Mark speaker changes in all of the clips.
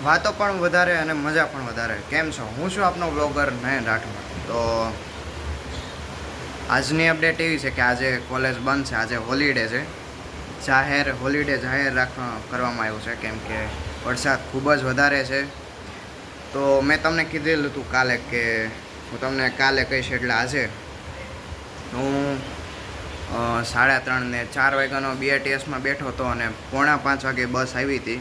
Speaker 1: વાતો પણ વધારે અને મજા પણ વધારે. કેમ છો? હું છું આપનો બ્લોગર નયન રાઠોડ. તો આજની અપડેટ એવી છે કે આજે કોલેજ બંધ છે, આજે હોલિડે છે, હોલિડે જાહેર કરવામાં આવ્યું છે કેમ કે વરસાદ ખૂબ જ વધારે છે. તો મેં તમને કીધેલું હતું કાલે કે હું તમને કાલે કહીશ, એટલે આજે હું 3:30 ને 4 વાગ્યાનો BRTSમાં બેઠો હતો અને 4:45 વાગે બસ આવી હતી.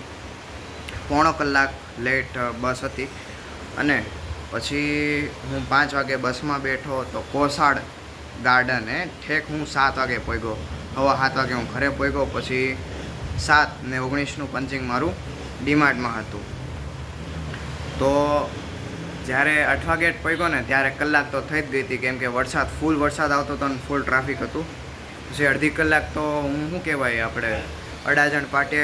Speaker 1: પોણો કલાક લેટ બસ હતી અને પછી હું 5 વાગે બસમાં બેઠો તો કોસાડ ગાર્ડને ઠેક હું 7 વાગે પહોંચ્યો. 7:15 વાગે હું ઘરે પહોંચ્યો. પછી 7:19 પંચિંગ મારું ડીમાર્ટમાં હતું. તો જ્યારે 8 વાગે પહોંચ્યો ને ત્યારે કલાક તો થઈ જ ગઈ હતી કેમ કે ફૂલ વરસાદ આવતો હતો અને ફૂલ ટ્રાફિક હતું. પછી અડધી કલાક તો હું શું કહેવાય આપણે અડાજણ પાટે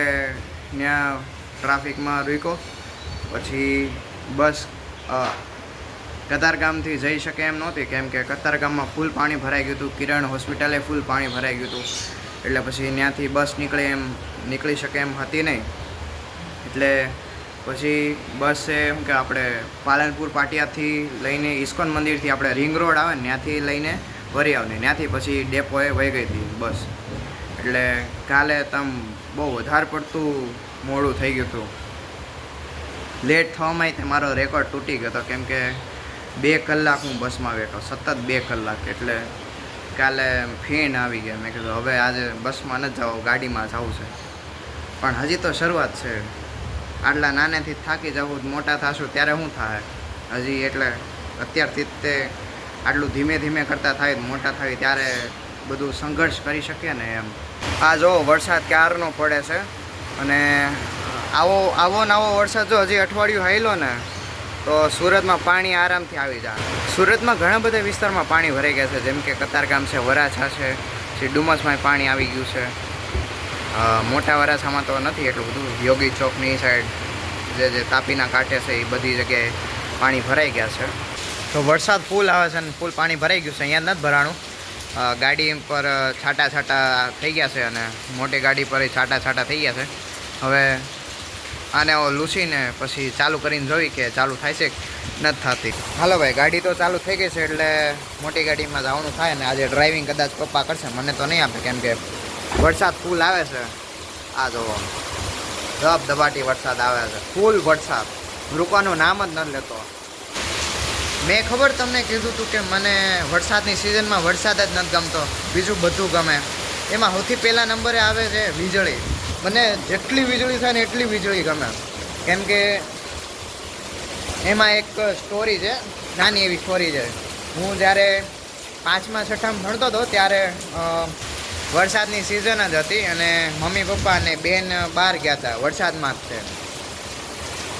Speaker 1: ત્યાં ટ્રાફિકમાં રૂક્યો. પછી બસ કતારગામથી જઈ શકે એમ નહોતી કેમ કે કતારગામમાં ફૂલ પાણી ભરાઈ ગયું હતું. કિરણ હોસ્પિટલે ફૂલ પાણી ભરાઈ ગયું હતું. એટલે પછી ત્યાંથી બસ નીકળી શકે એમ હતી નહીં. એટલે પછી બસ એમ કે આપણે પાલનપુર પાટિયાથી લઈને ઇસ્કોન મંદિરથી આપણે રિંગ રોડ આવે ને ત્યાંથી લઈને વરી આવને ત્યાંથી પછી ડેપોએ વહી ગઈ હતી બસ. એટલે કાલે બહુ વધારે પડતું મોડું થઈ ગયું હતું. લેટ થવામાં મારો રેકોર્ડ તૂટી ગયો હતો કેમ કે 2 કલાક હું બસમાં બેઠો, સતત 2 કલાક. એટલે કાલે ફીણ આવી ગયા. મેં કીધું હવે આજે બસમાં ન જાઓ, ગાડીમાં જવું છે. પણ હજી તો શરૂઆત છે. આટલા નાનેથી થાકી જવું, મોટા થશું ત્યારે શું થાય હજી. એટલે અત્યારથી તે આટલું ધીમે ધીમે કરતાં થાય, મોટા થાય ત્યારે બધું સંઘર્ષ કરી શકીએ ને એમ. આ જો વરસાદ ક્યારનો પડે છે અને આવો નવો વરસાદ જો હજી અઠવાડિયું હાલ્યો ને તો સુરતમાં પાણી આરામથી આવી જાય. સુરતમાં ઘણા બધા વિસ્તારમાં પાણી ભરાઈ ગયા છે, જેમ કે કતારગામ છે, વરાછા છે, પછી ડુમસમાં પાણી આવી ગયું છે. મોટા વરાછામાં તો નથી એટલું બધું. યોગી ચોકની સાઈડ જે તાપીના કાંઠે છે એ બધી જગ્યાએ પાણી ભરાઈ ગયા છે. તો વરસાદ ફૂલ આવે છે અને ફૂલ પાણી ભરાઈ ગયું છે. અહીંયા નથી ભરાણું, ગાડી પર છાંટા થઈ ગયા છે અને મોટી ગાડી પર છાંટા થઈ ગયા છે. હવે આને લૂસીને પછી ચાલુ કરીને જોઈ કે ચાલુ થાય છે નથી થતી. હાલો ભાઈ, ગાડી તો ચાલુ થઈ ગઈ છે એટલે મોટી ગાડીમાં જવાનું થાય ને આજે ડ્રાઇવિંગ કદાચ પપ્પા કરશે, મને તો નહીં આપે કેમ કે વરસાદ ફૂલ આવે છે. આ જોવો ધબધબાટી વરસાદ આવે છે, ફૂલ વરસાદ, રૂકવાનું નામ જ ન લેતો. મેં ખબર તમને કીધું હતું કે મને વરસાદની સિઝનમાં વરસાદ જ નથી ગમતો, બીજું બધું ગમે. એમાં સૌથી પહેલા નંબરે આવે છે વીજળી. મને જેટલી વીજળી થાય ને એટલી વીજળી ગમે કેમ કે એમાં એક સ્ટોરી છે, નાની એવી સ્ટોરી છે. હું જ્યારે 5મા 6મામાં ભણતો હતો ત્યારે વરસાદની સિઝન જ હતી અને મમ્મી પપ્પા અને બેન બહાર ગયા હતા વરસાદમાં જ છે.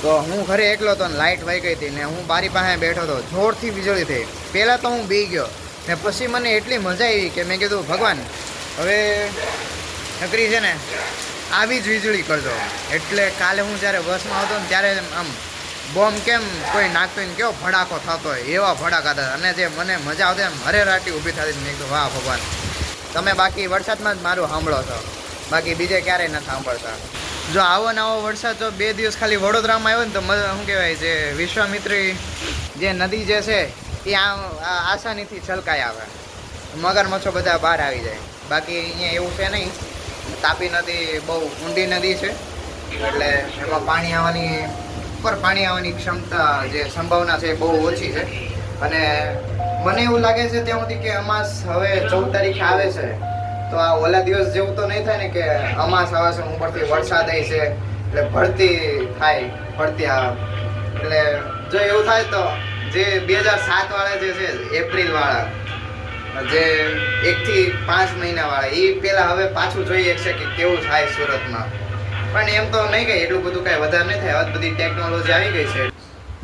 Speaker 1: તો હું ઘરે એકલો હતો ને લાઇટ વહી ગઈ હતી ને હું બારી પાસે બેઠો હતો. જોરથી વીજળી થઈ. પહેલાં તો હું બી ગયો ને પછી મને એટલી મજા આવી કે મેં કીધું ભગવાન હવે નકરી છે ને આવી જ વીજળી કરજો. એટલે કાલે હું જ્યારે બસમાં આવતો ને ત્યારે આમ બોમ્બ કેમ કોઈ નાખતો ને કેવો ભડાકો થતો હોય એવા ભડાકા હતા અને જે મને મજા આવતી એમ હરેરાટી ઊભી થતી. મેં કીધું વાહ ભગવાન, તમે બાકી વરસાદમાં જ મારું સાંભળો છો, બાકી બીજે ક્યારેય નથી સાંભળતા. જો આવો નવો વરસાદ જો 2 દિવસ ખાલી વડોદરામાં આવ્યો ને તો શું કહેવાય જે વિશ્વામિત્રી જે નદી જે છે એ આસાનીથી છલકાઈ આવે, મગરમચ્છો બધા બહાર આવી જાય. બાકી અહીંયા એવું છે નહીં. તાપી નદી બહુ ઊંડી નદી છે એટલે એમાં પાણી આવવાની ક્ષમતા જે સંભાવના છે એ બહુ ઓછી છે. અને મને એવું લાગે છે ત્યાં સુધી કે અમાસ હવે 14 તારીખે આવે છે તો આ ઓલા દિવસ જેવું તો નહીં થાય ને કે અમાસ આવે છે ઉપરથી વરસાદ આવી છે એટલે ભરતી આવે. એટલે જો એવું થાય તો જે 2007 વાળા જે છે એપ્રિલ વાળા જે 1 થી 5 મહિના વાળા એ પેલા હવે પાછું જોઈએ છે કે કેવું થાય સુરતમાં. પણ એમ તો નહીં કઈ એટલું બધું કાંઈ વધારે નહીં થાય. હવે બધી ટેકનોલોજી આવી ગઈ છે.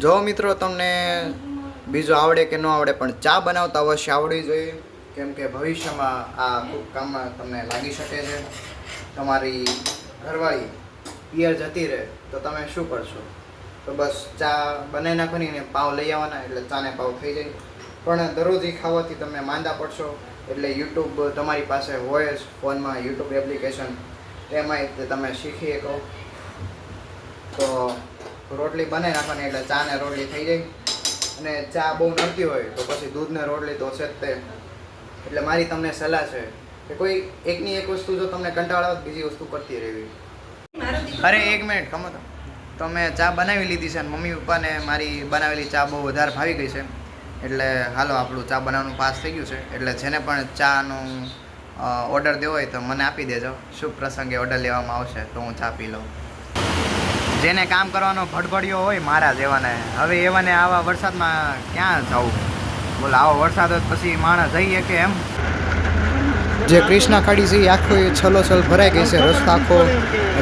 Speaker 1: જો મિત્રો તમને બીજું આવડે કે ન આવડે પણ ચા બનાવતા અવશ્ય આવડવી જોઈએ કેમ કે ભવિષ્યમાં આ ખૂબ કામમાં તમને લાગી શકે છે. તમારી ઘરવાળી પિયર જતી રહે તો તમે શું કરશો? તો બસ ચા બનાવી નાખવાની ને પાવ લઈ આવવાના એટલે ચાને પાવ થઈ જાય. પણ દરરોજ એ ખાવાથી તમે માંદા પડશો. એટલે યુટ્યુબ તમારી પાસે હોય જ ફોનમાં, યુટ્યુબ એપ્લિકેશન, એમાંય તમે શીખી શકો. તો રોટલી બનાવી નાખવાની એટલે ચા ને રોટલી થઈ જાય. અને ચા બહુ નડતી હોય તો પછી દૂધ ને રોટલી તો છે જ તે. એટલે મારી તમને સલાહ છે કે કોઈ એકની એક વસ્તુ જો તમને કંટાળો આવે બીજી વસ્તુ કરતી રહેવી. અરે એક મિનિટ ખમો તો મેં ચા બનાવી લીધી છે અને મમ્મી પપ્પાને મારી બનાવેલી ચા બહુ વધારે ભાવી ગઈ છે. એટલે હાલો આપણું ચા બનાવવાનું પાસ થઈ ગયું છે. એટલે જેને પણ ચાનું ઓર્ડર દેવો હોય તો મને આપી દેજો. શુભ પ્રસંગે ઓર્ડર લેવામાં આવશે તો હું ચા પી લઉં. જેને કામ કરવાનો ભડભડિયો હોય મારા જેવાને, હવે એવાને આવા વરસાદમાં ક્યાં જવું? બોલ, આવો વરસાદ હોય પછી માણસ જઈએ કે એમ? જે કૃષ્ણા ખાડી છે એ આખો એ છલોછલ ભરાઈ ગઈ છે. રસ્તો આખો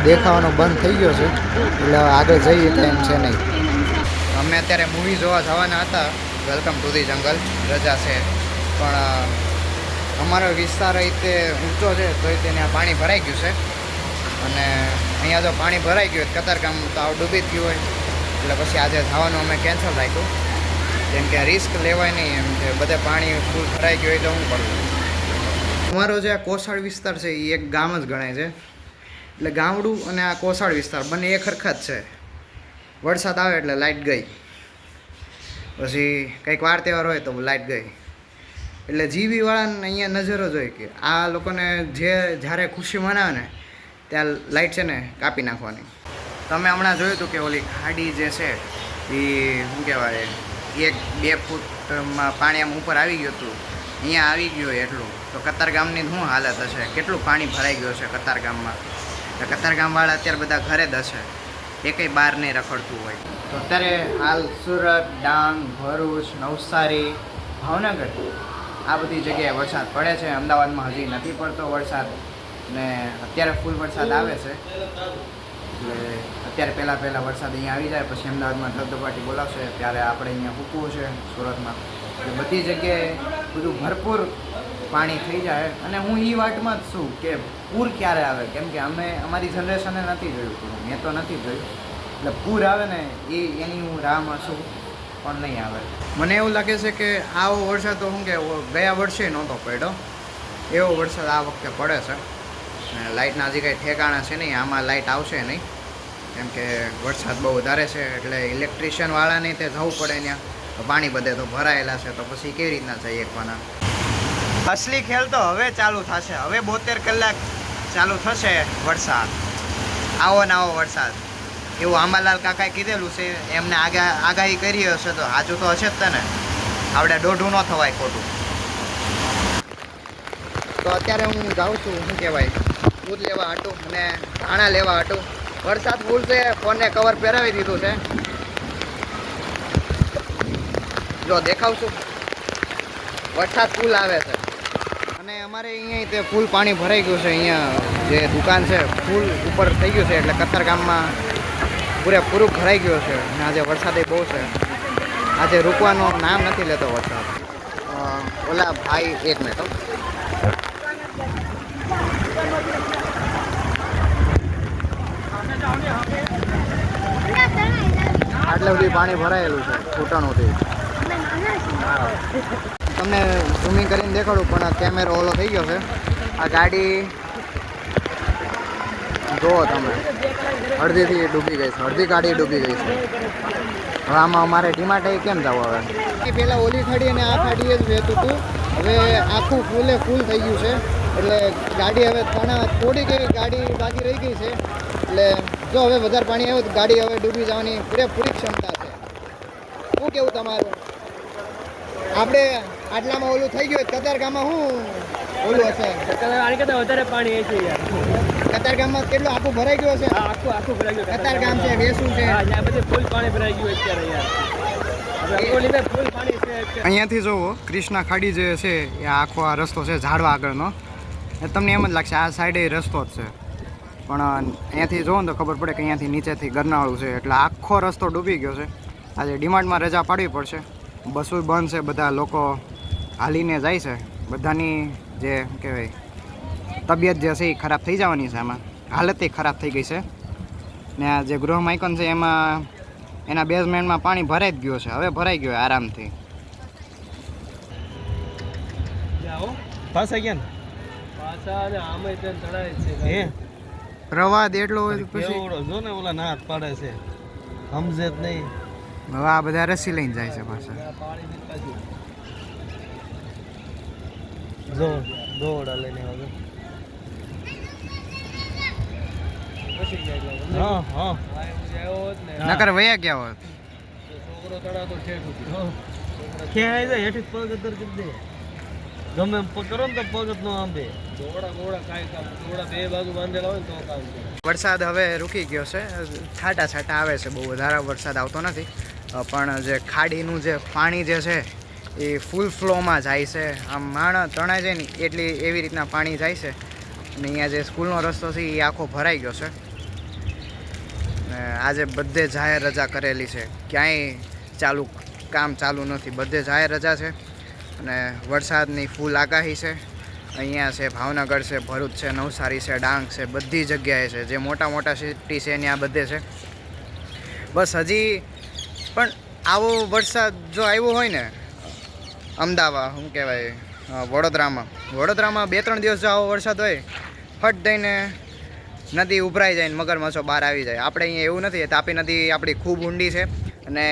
Speaker 1: દેખાવાનો બંધ થઈ ગયો છે. એટલે આગળ જઈએ તો એમ છે નહીં. અમે અત્યારે મૂવી જોવા જવાના હતા, વેલકમ ટુ ધી જંગલ. રજા છે પણ અમારો વિસ્તાર રીતે ઊંચો છે તો ત્યાં પાણી ભરાઈ ગયું છે. અને અહીંયા જો પાણી ભરાઈ ગયું હોય કતારગામ તો આવું ડૂબી જ ગયું હોય. એટલે પછી આજે જવાનું અમે કેન્સલ રાખ્યું. જેમ કે રિસ્ક લેવાય નહીં એમ કે બધે પાણી ફૂલ ભરાઈ ગયું હોય તો શું કરવું. અમારો જે આ કોસાડ વિસ્તાર છે એ એક ગામ જ ગણાય છે. એટલે ગામડું અને આ કોસાડ વિસ્તાર બંને એક સરખા જ છે. વરસાદ આવે એટલે લાઇટ ગઈ, પછી કંઈક વાર તહેવાર હોય તો લાઇટ ગઈ. એટલે જીવીવાળાને અહીંયા નજરો જોઈએ કે આ લોકોને જ્યારે ખુશી મનાવે ને ત્યાં લાઇટ છે ને કાપી નાખવાની. તમે હમણાં જોયું હતું કે ઓલી ખાડી જે છે એ શું કહેવાય 1-2 ફૂટમાં પાણી આમ ઉપર આવી ગયું હતું. અહીંયા આવી ગયું હોય એટલું તો કતારગામની શું હાલત હશે? કેટલું પાણી ભરાઈ ગયું છે કતારગામમાં. તો કતારગામવાળા અત્યારે બધા ઘરે જ હશે, એ કંઈ બહાર નહીં રખડતું હોય. તો અત્યારે હાલ સુરત, ડાંગ, ભરૂચ, નવસારી, ભાવનગર આ બધી જગ્યાએ વરસાદ પડે છે. અમદાવાદમાં હજી નથી પડતો વરસાદ ને અત્યારે ફૂલ વરસાદ આવે છે. એટલે અત્યારે પહેલાં વરસાદ અહીંયા આવી જાય પછી અમદાવાદમાં ધબધબાટી બોલાવશે ત્યારે આપણે અહીંયા ફૂકવું છે સુરતમાં. એટલે બધી જગ્યાએ બધું ભરપૂર પાણી થઈ જાય. અને હું એ વાતમાં જ છું કે પૂર ક્યારે આવે, કેમ કે અમે અમારી જનરેશને નથી જોયું પૂર, મેં તો નથી જોયું. એટલે પૂર આવે ને એની હું રાહમાં છું પણ નહીં આવે. મને એવું લાગે છે કે આવો વરસાદ તો શું કે ગયા વર્ષે નહોતો પડ્યો એવો વરસાદ આ વખતે પડે છે. લાઇટના હજી કંઈ ઠેકાણા છે નહીં, આમાં લાઇટ આવશે નહીં કેમ કે વરસાદ બહુ વધારે છે. એટલે ઇલેક્ટ્રિશિયનવાળાને તે જવું પડે ત્યાં, તો પાણી બધે તો ભરાયેલા છે તો પછી કેવી રીતના જઈએ એકવાના. અસલી ખેલ તો હવે ચાલુ થશે. હવે 72 કલાક ચાલુ થશે વરસાદ, આવો ને આવો વરસાદ. એવું આંબાલાલ કાકાએ કીધેલું છે, એમને આગાહી કરી હશે તો સાચું તો હશે જ તને. આપણે દોઢું ન થવાય ખોટું. તો અત્યારે હું જાઉં છું શું કહેવાય દૂધ લેવા હાટું અને ધાણા લેવા હાટું. વરસાદ ફૂલ છે, ફોનને કવર પહેરાવી દીધું છે. જો દેખાવશું વરસાદ ફૂલ આવે છે. અને અમારે અહીંયા તે ફૂલ પાણી ભરાઈ ગયું છે. અહીંયા જે દુકાન છે ફૂલ ઉપર થઈ ગયું છે. એટલે કતારગામમાં પૂરેપૂરું ભરાઈ ગયું છે. અને આજે વરસાદ બહુ છે. આજે રૂકવાનું નામ નથી લેતો વરસાદ. ઓલા ભાઈ એક મિનિટ આટલે બધી પાણી ભરાયેલું છે ઘૂંટણોથી. તમને ઝૂમિંગ કરીને દેખાડું પણ કેમેરો ઓલો થઈ ગયો છે. આ ગાડી જુઓ તમે, અડધીથી ડૂબી ગઈ છે, અડધી ગાડી ડૂબી ગઈ છે. હવે આમાં અમારે ડીમાર્ટે કેમ જવું? હવે પહેલાં ઓલી ખાડી અને આ ખાડીએ જ વહેતું હતું, હવે આખું ફૂલે ફૂલ થઈ ગયું છે. એટલે ગાડી હવે થોડીક એવી ગાડી બાકી રહી ગઈ છે. એટલે જો હવે વધારે પાણી આવ્યું તો ગાડી હવે ડૂબી જવાની પૂરેપૂરી ક્ષમતા છે. શું કેવું તમારું? આપણે આટલામાં ઓલું થઈ ગયું, કતારગામમાં શું ઓલું હશે? આની કરતાં વધારે પાણી છે યાર. કતારગામમાં કેટલું આખું ભરાઈ ગયું છે? આખું ભરાઈ ગયું. કતારગામ છે, વેસું છે, બધે ફૂલ પાણી ભરાઈ ગયું અત્યારે યાર. ફૂલ પાણી છે. અહીંયાથી જોવો કૃષ્ણા ખાડી જે છે એ આખો આ રસ્તો છે ઝાડવા આગળનો. તમને એમ જ લાગશે આ સાઈડે રસ્તો જ છે, પણ અહીંયાથી જોવો ને તો ખબર પડે કે અહીંયાથી નીચેથી ગરનાળું છે. એટલે આખો રસ્તો ડૂબી ગયો છે. આજે ડીમાર્ટમાં રજા પાડવી પડશે. બસો બંધ છે, બધા લોકો હાલીને જાય છે. બધાની જે કહેવાય તબિયત જે છે એ ખરાબ થઈ જવાની છે. આમાં હાલત ખરાબ થઈ ગઈ છે. ને આ જે ગૃહ માઇકોન છે એમાં એના બેઝમેન્ટમાં પાણી ભરાઈ જ ગયું છે. હવે ભરાઈ ગયો આરામથી. પ્રવાદ એટલો હોય પછી
Speaker 2: જો ને ઓલા નાથ પાડે છે. સમજે જ નહીં.
Speaker 1: હવે આ બધા રસી લઈને જાય છે પાછા.
Speaker 2: જો દોડા લઈને આવે. હા હા
Speaker 1: નકર વયા ગયા હોત.
Speaker 2: છોકરો તડાતો ક્યાં આવી જાય હેઠી પગ અદર કરી દે. ગમે એમ કરો ને તો પગ જ નો આંબે. દોડા કાંઈ કામ દોડા બે બાજુ બાંધેલા હોય ને તો કામ કરે.
Speaker 1: વરસાદ હવે રૂકી ગયો છે. છાંટા છાંટા આવે છે, બહુ વધારે વરસાદ આવતો નથી. પણ જે ખાડીનું જે પાણી જે છે એ ફૂલ ફ્લોમાં જાય છે. આમ માણસ તણાઈ જાય ને એટલી એવી રીતના પાણી જાય છે. અને અહીંયા જે સ્કૂલનો રસ્તો છે એ આખો ભરાઈ ગયો છે. આજે બધે જાહેર રજા કરેલી છે, ક્યાંય કામ ચાલુ નથી, બધે જાહેર રજા છે. અને વરસાદની ફૂલ આગાહી છે. અહીંયા છે, ભાવનગર છે, ભરૂચ છે, નવસારી છે, ડાંગ છે, બધી જગ્યાએ છે. જે મોટા મોટા સિટી છે ત્યાં બધે છે. બસ હજી પણ આવો વરસાદ જો આવ્યો હોય ને અમદાવાદ શું કહેવાય વડોદરામાં 2-3 દિવસ જો આવો વરસાદ હોય, ફટ દઈને નદી ઉભરાઈ જાય ને મગરમચ્છો બહાર આવી જાય. આપણે અહીંયા એવું નથી. તાપી નદી આપણી ખૂબ ઊંડી છે અને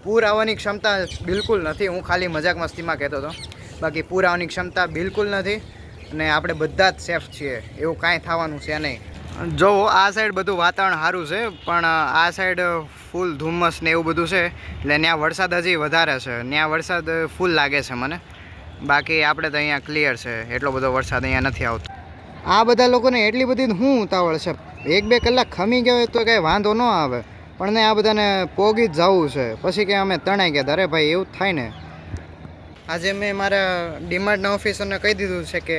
Speaker 1: પૂર આવવાની ક્ષમતા બિલકુલ નથી. હું ખાલી મજાક મસ્તીમાં કહેતો હતો, બાકી પૂર આવવાની ક્ષમતા બિલકુલ નથી. અને આપણે બધા જ સેફ છીએ, એવું કાંઈ થવાનું છે નહીં. જો આ સાઈડ બધું વાતાવરણ સારું છે, પણ આ સાઈડ ફૂલ ધુમ્મસ ને એવું બધું છે, એટલે ત્યાં વરસાદ હજી વધારે છે. ત્યાં વરસાદ ફૂલ લાગે છે મને. બાકી આપણે તો અહીંયા ક્લિયર છે, એટલો બધો વરસાદ અહીંયા નથી આવતો. આ બધા લોકોને એટલી બધી શું ઉતાવળ છે? 1-2 કલાક ખમી ગયો તો કંઈ વાંધો ન આવે, પણ ને આ બધાને પોગી જ જવું છે. પછી કે અમે તણાઈ ગયા. અરે ભાઈ એવું જ થાય ને. આજે મેં મારા ડીમાર્ટના ઓફિસરને કહી દીધું છે કે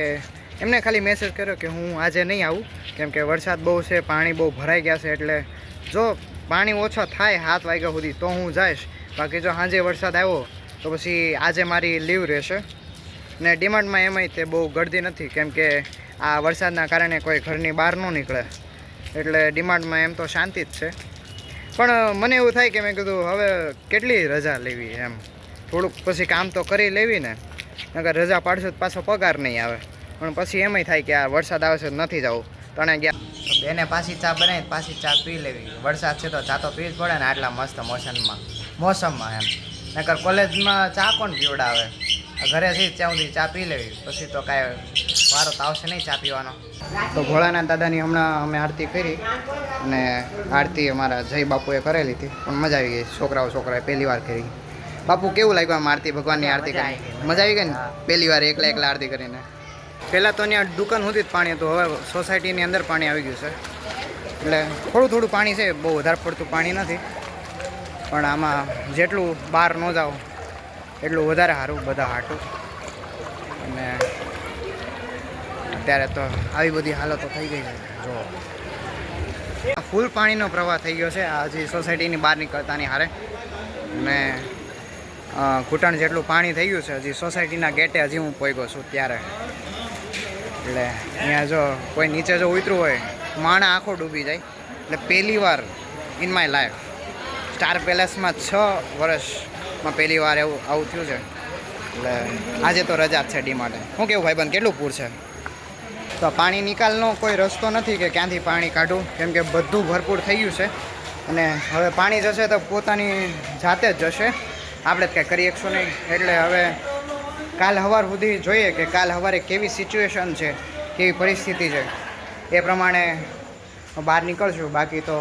Speaker 1: એમને ખાલી મેસેજ કર્યો કે હું આજે નહીં આવું, કેમ કે વરસાદ બહુ છે, પાણી બહુ ભરાઈ ગયા છે. એટલે જો પાણી ઓછો થાય 7 વાગ્યા સુધી તો હું જઈશ. બાકી જો સાંજે વરસાદ આવ્યો તો પછી આજે મારી લીવ રહેશે. ને ડીમાર્ટમાં એમાંય તે બહુ ગળદી નથી, કેમ કે આ વરસાદના કારણે કોઈ ઘરની બહાર ન નીકળે. એટલે ડીમાર્ટમાં એમ તો શાંતિ જ છે. પણ મને એવું થાય કે મેં કીધું હવે કેટલી રજા લેવી, એમ થોડુંક પછી કામ તો કરી લેવી ને. નકર રજા પાડશું તો પાછો પગાર નહીં આવે. પણ પછી એમાંય થાય કે આ વરસાદ આવે છે નથી જવું, તણે ગયા. બેને પાછી ચા બનાવી, પાછી ચા પી લેવી. વરસાદ છે તો ચા તો પી જ પડે ને આટલા મસ્ત મોસમમાં એમ. નકર કોલેજમાં ચા કોણ પીવડાવે? ઘરે જઈ ત્યાં સુધી ચા પી લેવી, પછી તો કાંઈ વારો તો આવશે નહીં ચા પીવાનો. તો ભોળાનાથ દાદાની હમણાં અમે આરતી કરી, અને આરતી અમારા જય બાપુએ કરેલી હતી, પણ મજા આવી ગઈ. છોકરાએ પહેલી વાર કરી. બાપુ કેવું લાગ્યું આમ આરતી, ભગવાનની આરતી કરી? મજા આવી ગઈ ને પહેલી વાર એકલા આરતી કરીને? પહેલાં તો ત્યાં દુકાન સુધી જ પાણી હતું, હવે સોસાયટીની અંદર પાણી આવી ગયું છે. એટલે થોડું પાણી છે, બહુ વધારે પડતું પાણી નથી. પણ આમાં જેટલું બહાર ન જાઓ એટલું વધારે સારું બધા હાટું. અને અત્યારે તો આવી બધી હાલતો થઈ ગઈ છે. જો ફૂલ પાણીનો પ્રવાહ થઈ ગયો છે આ હજી સોસાયટીની બહાર નીકળતાની હારે. અને ઘૂંટણ જેટલું પાણી થઈ ગયું છે હજી સોસાયટીના ગેટે. હજી હું પહોંચ્યો છું ત્યારે. એટલે અહીંયા જો કોઈ નીચે જો ઉતરું હોય, માણા આખો ડૂબી જાય. એટલે પહેલી વાર ઇન માય લાઈફ સ્ટાર પેલેસમાં 6 વર્ષમાં પહેલી વાર આવું થયું છે. એટલે આજે તો રજા જ છે ડીમાર્ટે. શું કેવું ભાઈબંધ, કેટલું પૂર છે? તો પાણી નિકાલનો કોઈ રસ્તો નથી કે ક્યાંથી પાણી કાઢવું, કેમ કે બધું ભરપૂર થઈ ગયું છે. અને હવે પાણી જશે તો પોતાની જાતે જ જશે, આપણે જ કંઈ કરી શકશું નહીં. એટલે હવે કાલ સવાર સુધી જોઈએ કે કાલ સવારે કેવી સિચ્યુએશન છે, કેવી પરિસ્થિતિ છે, એ પ્રમાણે બહાર નીકળશું. બાકી તો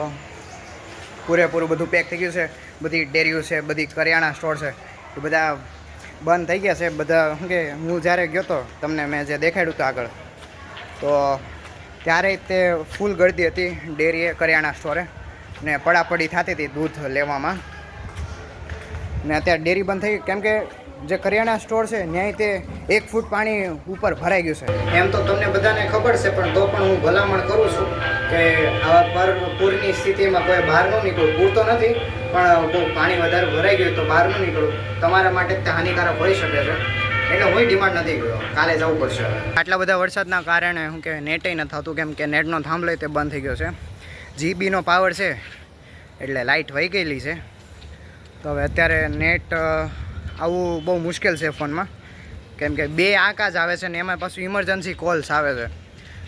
Speaker 1: પૂરેપૂરું બધું પેક થઈ ગયું છે. બધી ડેરીઓ છે, બધી કરિયાણા સ્ટોર છે, એ બધા બંધ થઈ ગયા છે. બધા શું કે હું જ્યારે ગયો હતો તમને મેં જે દેખાડ્યું હતું આગળ, તો ત્યારે તે ફૂલ ગળદી હતી ડેરીએ, કરિયાણા સ્ટોરે, ને પડાપડી થતી હતી દૂધ લેવામાં. ને અત્યારે ડેરી બંધ થઈ ગઈ, કેમ કે જે કરિયાણા સ્ટોર છે ત્યાંય તે 1 ફૂટ પાણી ઉપર ભરાઈ ગયું છે. એમ તો તમને બધાને ખબર છે, પણ તો પણ હું ભલામણ કરું છું કે આવા પૂરની સ્થિતિમાં કોઈ બહાર ન નીકળવું. પૂર તો નથી, પણ બહુ પાણી વધારે ભરાઈ ગયું તો બહાર ન નીકળવું. તમારા માટે તે હાનિકારક હોઈ શકે છે. એટલે હું ડિમાન્ડ નથી ગયો, કાલે જવું પડશે. આટલા બધા વરસાદના કારણે શું કહેવાય નેટે નથી થતું, કેમ કે નેટનો થાંભલો તે બંધ થઈ ગયો છે. જીબીનો પાવર છે એટલે લાઇટ વહી ગયેલી છે. તો હવે અત્યારે નેટ આવવું બહુ મુશ્કેલ છે ફોનમાં, કેમ કે 2 આંકા જ આવે છે ને એમાં પાછું ઇમરજન્સી કોલ્સ આવે છે.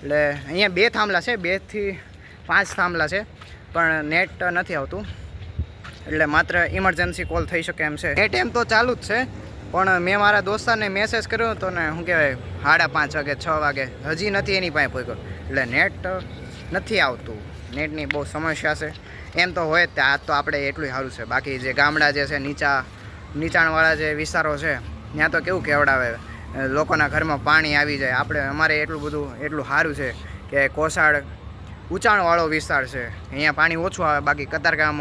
Speaker 1: એટલે અહીંયા 2 થાંભલા છે, 2 થી 5 થાંભલા છે, પણ નેટ નથી આવતું. એટલે માત્ર ઇમરજન્સી કોલ થઈ શકે એમ છે. નેટ એમ તો ચાલુ જ છે, પણ મેં મારા દોસ્તારને મેસેજ કર્યો હતો ને શું કહેવાય 5:30 વાગે 6 વાગે હજી નથી એની પાસે પહોંચ્યો. એટલે નેટ નથી આવતું, નેટની બહુ સમસ્યા છે. એમ તો હોય જ તે, આજ તો આપણે એટલું સારું છે. બાકી જે ગામડા જે છે નીચાણવાળા જે વિસ્તારો છે ત્યાં તો કેવું કેવડાવે, લોકોના ઘરમાં પાણી આવી જાય. અમારે એટલું સારું છે કે કોસાડ ઊંચાણવાળો વિસ્તાર છે, અહીંયા પાણી ઓછું આવે. બાકી કતારગામ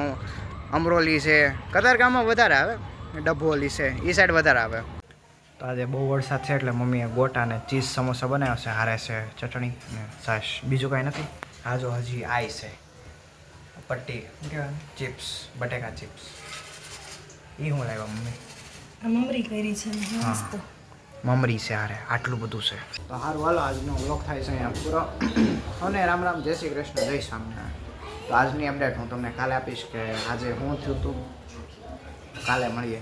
Speaker 1: અમરોલી છે, કતારગામમાં વધારે આવે, ડભોલી છે એ સાઈડ વધારે આવે. તો આજે બહુ વરસાદ છે એટલે મમ્મીએ ગોટા અને ચીઝ સમોસા બનાવ્યા છે, હારે છે ચટણી અને છાશ, બીજું કાંઈ નથી. આ જો હજી આઈ છે પટ્ટી, શું કહેવાય, ચિપ્સ, બટેકા ચિપ્સ. એ હું લાવ્યા મમ્મી?
Speaker 3: મમરી કરી છે મસ્ત.
Speaker 1: મમરી છે હારે, આટલું બધું છે. તો સારું, હાલો આજનો વ્લોગ થાય છે અહીંયા પૂરો. અને રામ રામ, જય શ્રી કૃષ્ણ, જય સ્વામિનારાયણ. તો આજની અપડેટ હું તમને કાલે આપીશ કે આજે હું થયું હતું. કાલે મળીએ.